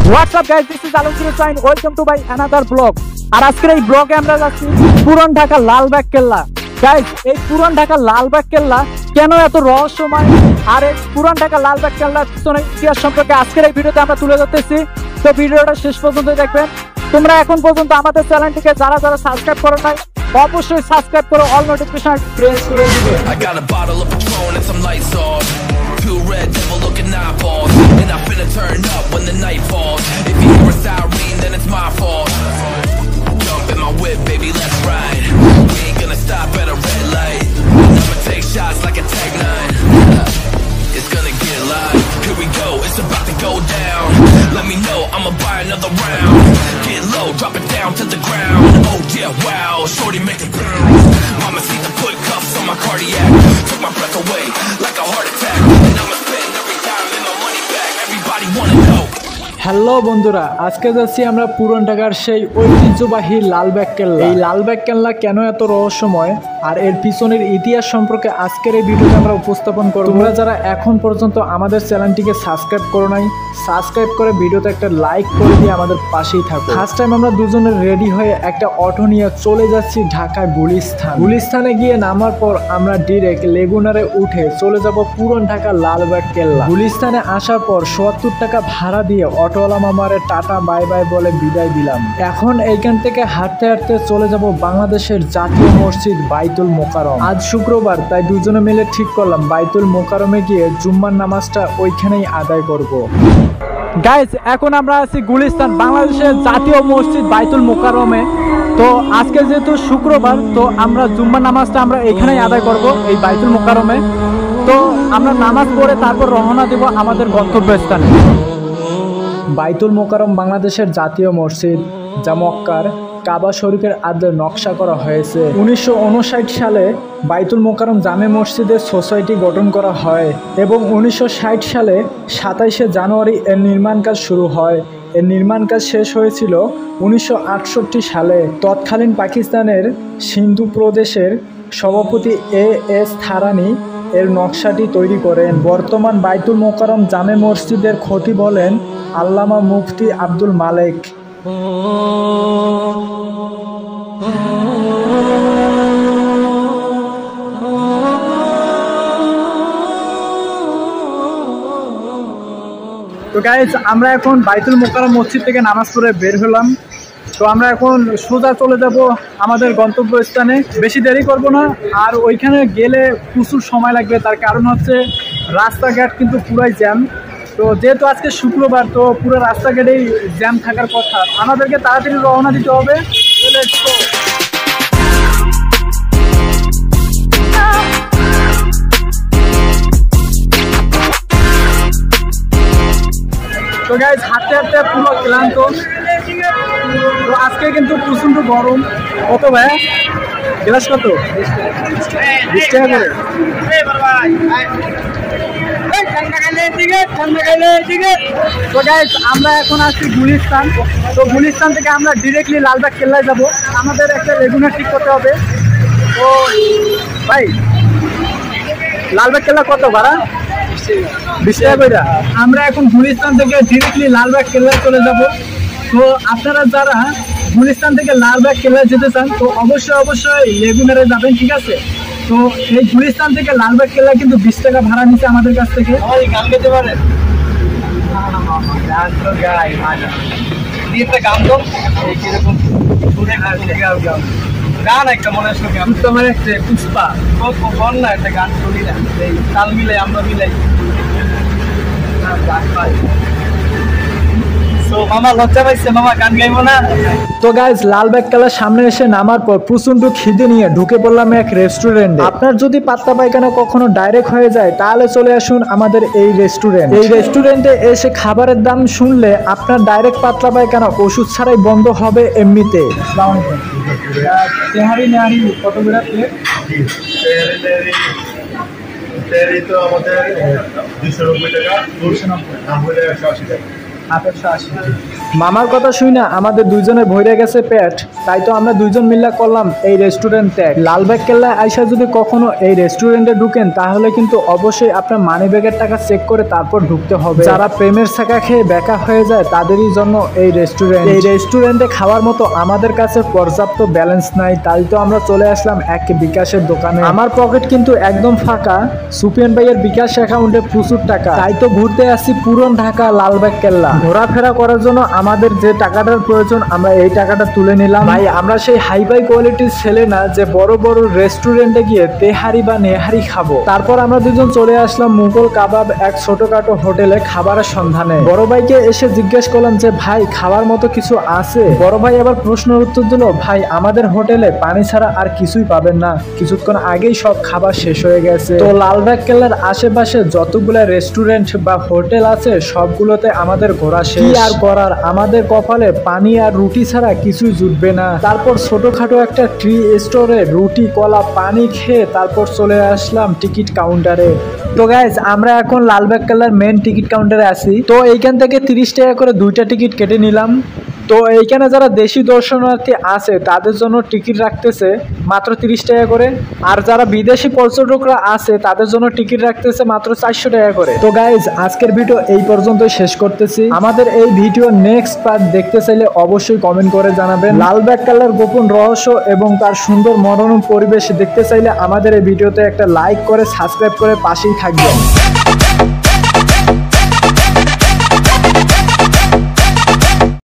What's up guys, this is Alonso Hussain. Welcome to my another vlog. আর আজকের এই ব্লগে আমরা যাচ্ছি পুরান ঢাকা লালবাগ কেল্লা। গাইস, এই পুরান ঢাকা লালবাগ কেল্লা কেন এত রহস্যময় আর এই পুরান ঢাকা লালবাগ কেল্লার পিছনে ইতিহাস সম্পর্কে আজকের এই ভিডিওতে আমরা তুলে ধরতেছি। তো ভিডিওটা শেষ পর্যন্ত দেখবেন। তোমরা এখন পর্যন্ত আমাদের চ্যানেলটিকে যারা সাবস্ক্রাইব করো নাই অবশ্যই সাবস্ক্রাইব করে অল নোটিফিকেশন প্রেস করে দিবেন। I got a bottle of Patron and some lights off. Two red devil looking eyeballs, and I'm finna turn up when the night falls. If you hear a siren, then it's my fault. Jump in my whip, baby, let's ride. We ain't gonna stop at a red light. I'ma take shots like a Tag 9. It's gonna get live. Here we go, it's about to go down. Let me know, I'ma buy another round. Get low, drop it down to the ground. Oh yeah, wow, shorty make it bounce. Mama see the put cuffs on my cardiac. Took my breath away like a heart attack. And I'ma spend every dime in my money back. Everybody wanna know. Hello বন্ধুরা, আজকে যাচ্ছি আমরা পুরান ঢাকার সেই ঐতিহ্যবাহী লালবাগ কেল্লা। এই লালবাগ কেল্লা কেন এত রহস্যময় আর এর পিছনের ইতিহাস সম্পর্কে আজকের এই ভিডিওতে আমরা উপস্থাপন করব। তোমরা যারা এখন পর্যন্ত আমাদের চ্যানেলটিকে সাবস্ক্রাইব করো নাই, সাবস্ক্রাইব করে ভিডিওতে একটা লাইক করে দিয়ে আমাদের পাশেই থাকো। ফার্স্ট টাইম আমরা দুজনে রেডি হয়ে একটা অটো নিয়ে চলে যাচ্ছি ঢাকায় গুলিস্তানে গিয়ে নামার পর আমরা ডিরেক্ট লেগুনারে উঠে চলে যাব পুরান ঢাকা লালবাগ কেল্লা। গুলিস্তানে আসার পর ৭০ টাকা ভাড়া দিয়ে অটোওয়ালা মামারে টাটা বাই বাই বলে বিদায় দিলাম। এখন এইখান থেকে হাঁটতে হাঁটতে চলে যাব বাংলাদেশের জাতীয় মসজিদ বাইতুল মোকাররম। আজ শুক্রবার, তাই দুজনে মিলে ঠিক করলাম বাইতুল মোকাররমে গিয়ে জুম্মার নামাজটা ওইখানেই আদায় করব। গাইস, এখন আমরা আছি গুলিস্তান, বাংলাদেশের জাতীয় মসজিদ বাইতুল মোকাররমে। তো আজকে যেহেতু শুক্রবার, তো আমরা জুম্মার নামাজটা আমরা এখানেই আদায় করব, এই বাইতুল মোকাররমে। তো আমরা নামাজ পড়ে তারপর রওনা দেব আমাদের গন্তব্যস্থানে। বাইতুল মোকাররম বাংলাদেশের জাতীয় মসজিদ, যা মক্কার কাবা শরীফের আদলে নকশা করা হয়েছে। 1959 সালে বাইতুল মোকাররম জামে মসজিদের সোসাইটি গঠন করা হয় এবং 1960 সালে 27শে জানুয়ারি এর নির্মাণ কাজ শুরু হয়। এর নির্মাণ কাজ শেষ হয়েছিল 1968 সালে। তৎকালীন পাকিস্তানের সিন্ধু প্রদেশের সভাপতি এস থারানি এর নকশাটি তৈরি করেন। বর্তমান বাইতুল মোকাররম জামে মসজিদের খতিব হলেন আল্লামা মুফতি আব্দুল মালেক। তো গাইস, আমরা এখন বাইতুল মোকাররম মসজিদ থেকে নামাজ পড়ে বের হলাম। তো আমরা এখন সোজা চলে যাব আমাদের গন্তব্যস্থানে। বেশি দেরি করব না, আর ওইখানে গেলে প্রচুর সময় লাগবে। তার কারণ হচ্ছে রাস্তাঘাট কিন্তু পুরাই জ্যাম। তো যেহেতু আজকে শুক্রবার, তো পুরো রাস্তাঘাটেই জ্যাম থাকার কথা। আমাদেরকে তাড়াতাড়ি রওনা দিতে হবে। তো গাইস, হাঁটতে হাঁটতে পুরো ক্লান্ত। তো আজকে কিন্তু প্রচন্ড গরম। কত ভাই গ্লাস? কত? 20 টাকা করে। তো গাইস, আমরা এখন আসছি গুলিস্তান। তো গুলিস্তান থেকে আমরা ডিরেক্টলি লালবাগ কেল্লায় যাব। আমাদের একটা রেগুলার ঠিক করতে হবে। তো ভাই, লালবাগ কেল্লা কত ভাড়া? 20 টাকা করে। আমরা এখন গুলিস্তান থেকে ডিরেক্টলি লালবাগ কেল্লায় চলে যাব। তো আপনারা যারা গুলিস্তান থেকে লালবাগ কেল্লায় যেতে চান, তো অবশ্যই লেগুনারে যাবেন, ঠিক আছে? তো এই গুলিস্তান থেকে লালবাগ কেল্লা কিন্তু 20 টাকা ভাড়া নিচ্ছে আমাদের কাছ থেকে। গান গাইতে পারেন? গান একটা মনে আসলো, তোমার একটা পুষ্পা বল না, একটা গান শুনি না, তাল মিলাই আমরা মিলাই। তো গাইজ, লালবাগ কেল্লার সামনে এসে নামার পর প্রচন্ড খিদে নিয়ে ঢুকে পড়লাম এক রেস্টুরেন্টে। আপনার যদি পাতলা পায়খানা কখনো ডাইরেক্ট হয়ে যায়, তাহলে চলে আসুন আমাদের এই রেস্টুরেন্ট। এই রেস্টুরেন্টে এসে খাবারের দাম শুনলে আপনার ডাইরেক্ট পাতলা পায়খানা ওষুধ ছাড়াই বন্ধ হবে এমনিতে। তেহারি নেহারি কত করে প্লেট? তো আমাদের 290 টাকা, 280 টাকা। মামার কথা শুই না আমাদের দুইজনের ভরে গেছে পেট। তাই তো আমরা দুইজন মিল্লা করলাম এই রেস্টুরেন্ট ত্যাগ। লালবাগ কেল্লায় আইসা যদি কখনো এই রেস্টুরেন্টে ঢুকেন তাহলে কিন্তু অবশ্যই আপনার মানি ব্যাগের টাকা চেক করে তারপর ঢুকতে হবে। যারা প্রেমের ছাকা খেয়ে বেকা হয়ে যায় তাদেরই জন্য এই রেস্টুরেন্টে খাওয়ার মতো আমাদের কাছে পর্যাপ্ত ব্যালেন্স নাই, তাই তো আমরা চলে আসলাম এক বিকাশের দোকানে। আমার পকেট কিন্তু একদম ফাঁকা, সুপিয়ান ভাইয়ের বিকাশ অ্যাকাউন্টে প্রচুর টাকা, তাই তো ঘুরতে আসছি পুরন ঢাকা লালবাগ কেল্লা। ঘোরাফেরা করার জন্য আমাদের যে টাকাটার প্রয়োজন আমরা এই টাকাটা তুলে নিলাম। ভাই আমরা সেই হাই ফাই কোয়ালিটির ছেলে না যে বড় বড় রেস্টুরেন্টে গিয়ে তেহারি বা নেহারি খাবো। তারপর আমরা দুজন চলে আসলাম মুঘল কাবাব এক ছোটখাটো হোটেলে খাবারের সন্ধানে। বড় ভাইকে এসে জিজ্ঞেস করলাম যে ভাই খাবার মতো কিছু আছে? বড় ভাই আবার প্রশ্নের উত্তর দিল, ভাই আমাদের হোটেলে পানি ছাড়া আর কিছুই পাবেন না, কিছুক্ষণ আগেই সব খাবার শেষ হয়ে গেছে। তো লালবাগ কেল্লার আশেপাশে যতগুলা রেস্টুরেন্ট বা হোটেল আছে সবগুলোতে আমাদের ঘোরা শেষ। কি আর করার, আমাদের কপালে পানি আর রুটি ছাড়া কিছুই জুটবে না। তারপর ছোটখাটো একটা ট্রি স্টোরে রুটি কলা পানি খেয়ে তারপর চলে আসলাম টিকিট কাউন্টারে। তো গাইজ আমরা এখন লালবাগ কেল্লার মেন টিকিট কাউন্টারে আছি। তো এইখান থেকে 30 টাকা করে দুইটা টিকিট কেটে নিলাম। তো এইখানে যারা দেশি দর্শনার্থী আছে তাদের জন্য টিকিট রাখতেছে মাত্র 30 টাকা করে, আর যারা বিদেশি পর্যটকরা আছে তাদের জন্য টিকিট রাখতেছে মাত্র 400 টাকা করে। তো গাইজ আজকের ভিডিও এই পর্যন্তই শেষ করতেছি। আমাদের এই ভিডিও নেক্সট পার্ট দেখতে চাইলে অবশ্যই কমেন্ট করে জানাবেন। লালবাগ কেল্লার গোপন রহস্য এবং তার সুন্দর মনোরম পরিবেশ দেখতে চাইলে আমাদের এই ভিডিওতে একটা লাইক করে সাবস্ক্রাইব করে পাশেই থাকবেন।